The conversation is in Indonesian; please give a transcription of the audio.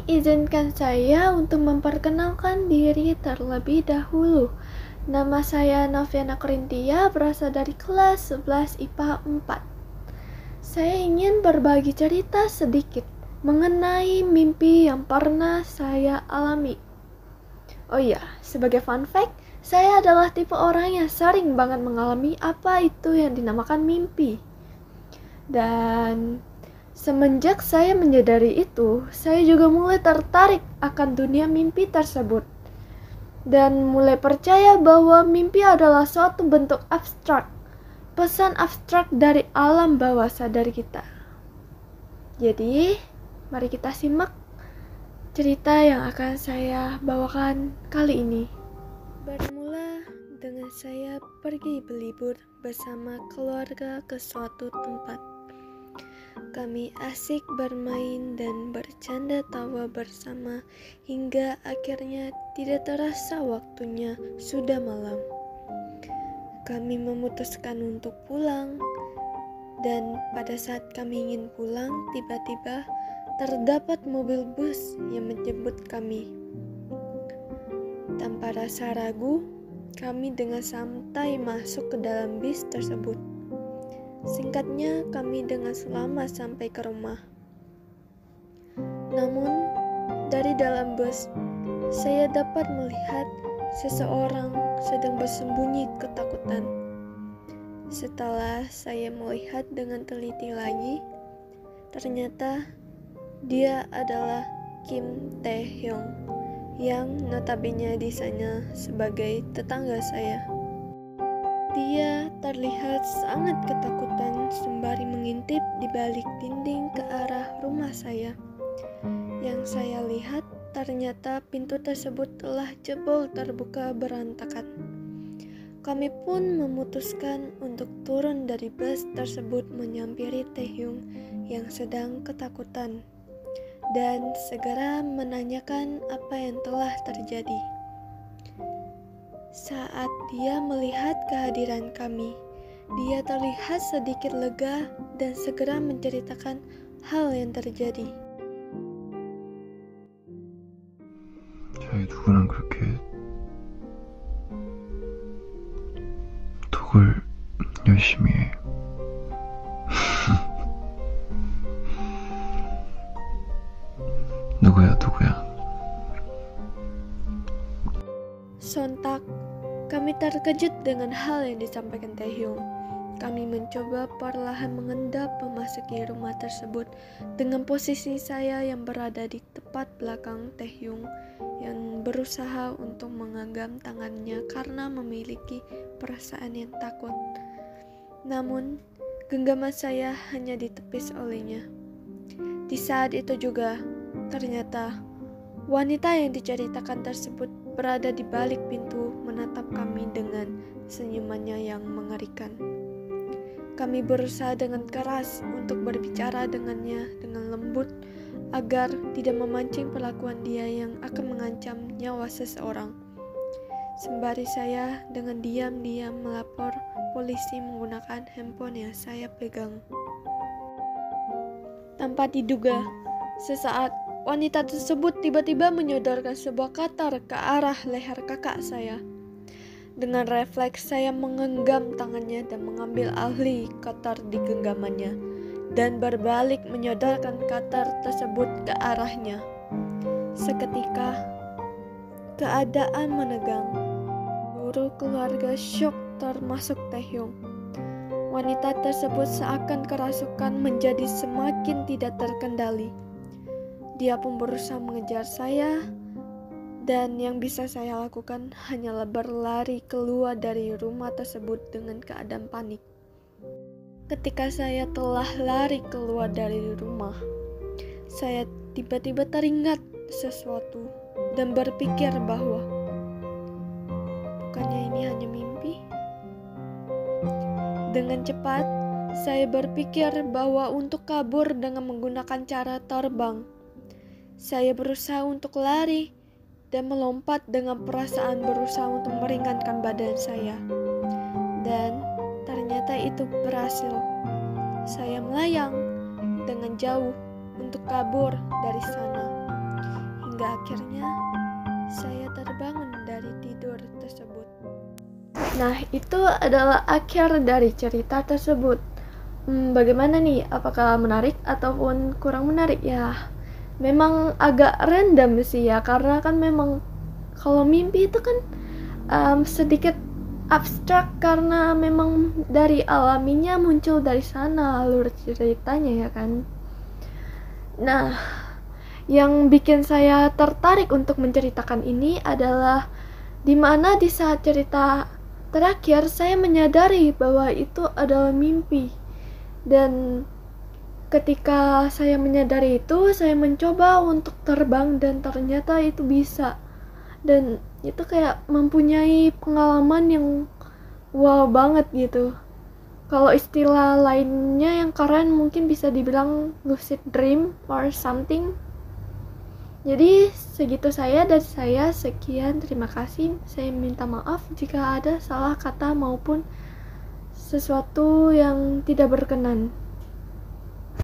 Izinkan saya untuk memperkenalkan diri terlebih dahulu. Nama saya Noviana Korintia, berasal dari kelas 11 IPA 4. Saya ingin berbagi cerita sedikit mengenai mimpi yang pernah saya alami. Oh iya, sebagai fun fact, saya adalah tipe orang yang sering banget mengalami apa itu yang dinamakan mimpi. Dan semenjak saya menyadari itu, saya juga mulai tertarik akan dunia mimpi tersebut. Dan mulai percaya bahwa mimpi adalah suatu bentuk abstrak, pesan abstrak dari alam bawah sadar kita. Jadi, mari kita simak cerita yang akan saya bawakan kali ini. Bermula dengan saya pergi berlibur bersama keluarga ke suatu tempat. Kami asik bermain dan bercanda tawa bersama hingga akhirnya tidak terasa waktunya sudah malam. Kami memutuskan untuk pulang, dan pada saat kami ingin pulang, tiba-tiba terdapat mobil bus yang menjemput kami. Tanpa rasa ragu, kami dengan santai masuk ke dalam bis tersebut. Singkatnya, kami dengan selamat sampai ke rumah. Namun, dari dalam bus, saya dapat melihat seseorang sedang bersembunyi ketakutan. Setelah saya melihat dengan teliti lagi, ternyata dia adalah Kim Taehyung yang notabene di sana sebagai tetangga saya. Dia terlihat sangat ketakutan sembari mengintip di balik dinding ke arah rumah saya. Yang saya lihat ternyata pintu tersebut telah jebol terbuka berantakan. Kami pun memutuskan untuk turun dari bus tersebut menyampiri Taehyung yang sedang ketakutan dan segera menanyakan apa yang telah terjadi. Saat dia melihat kehadiran kami, dia terlihat sedikit lega dan segera menceritakan hal yang terjadi. 저희 누구랑 그렇게 톡을 열심히 해. 누구야? Sontak, kami terkejut dengan hal yang disampaikan Taehyung. Kami mencoba perlahan mengendap memasuki rumah tersebut dengan posisi saya yang berada di tepat belakang Taehyung yang berusaha untuk menggenggam tangannya karena memiliki perasaan yang takut. Namun, genggaman saya hanya ditepis olehnya. Di saat itu juga, ternyata wanita yang diceritakan tersebut berada di balik pintu menatap kami dengan senyumannya yang mengerikan. Kami berusaha dengan keras untuk berbicara dengannya dengan lembut agar tidak memancing perlakuan dia yang akan mengancam nyawa seseorang. Sembari saya dengan diam-diam melapor polisi menggunakan handphone yang saya pegang. Tanpa diduga, sesaat wanita tersebut tiba-tiba menyodorkan sebuah katar ke arah leher kakak saya. Dengan refleks saya menggenggam tangannya dan mengambil alih katar di genggamannya dan berbalik menyodorkan katar tersebut ke arahnya. Seketika, keadaan menegang. Seluruh keluarga syok termasuk Taehyung. Wanita tersebut seakan kerasukan menjadi semakin tidak terkendali. Dia pun berusaha mengejar saya, dan yang bisa saya lakukan hanyalah berlari keluar dari rumah tersebut dengan keadaan panik. Ketika saya telah lari keluar dari rumah, saya tiba-tiba teringat sesuatu dan berpikir bahwa bukannya ini hanya mimpi? Dengan cepat, saya berpikir bahwa untuk kabur dengan menggunakan cara terbang. Saya berusaha untuk lari dan melompat dengan perasaan berusaha untuk meringankan badan saya. Dan ternyata itu berhasil. Saya melayang dengan jauh untuk kabur dari sana. hingga akhirnya saya terbangun dari tidur tersebut. Nah, itu adalah akhir dari cerita tersebut. Bagaimana nih? Apakah menarik ataupun kurang menarik ya? Memang agak random sih ya, karena kan memang kalau mimpi itu kan sedikit abstrak karena memang dari alaminya muncul dari sana alur ceritanya ya kan. Nah, yang bikin saya tertarik untuk menceritakan ini adalah dimana di saat cerita terakhir saya menyadari bahwa itu adalah mimpi. Dan ketika saya menyadari itu, saya mencoba untuk terbang dan ternyata itu bisa. Dan itu kayak mempunyai pengalaman yang wow banget gitu. Kalau istilah lainnya yang keren mungkin bisa dibilang lucid dream or something. Jadi segitu saya dari saya, sekian, terima kasih. Saya minta maaf jika ada salah kata maupun sesuatu yang tidak berkenan.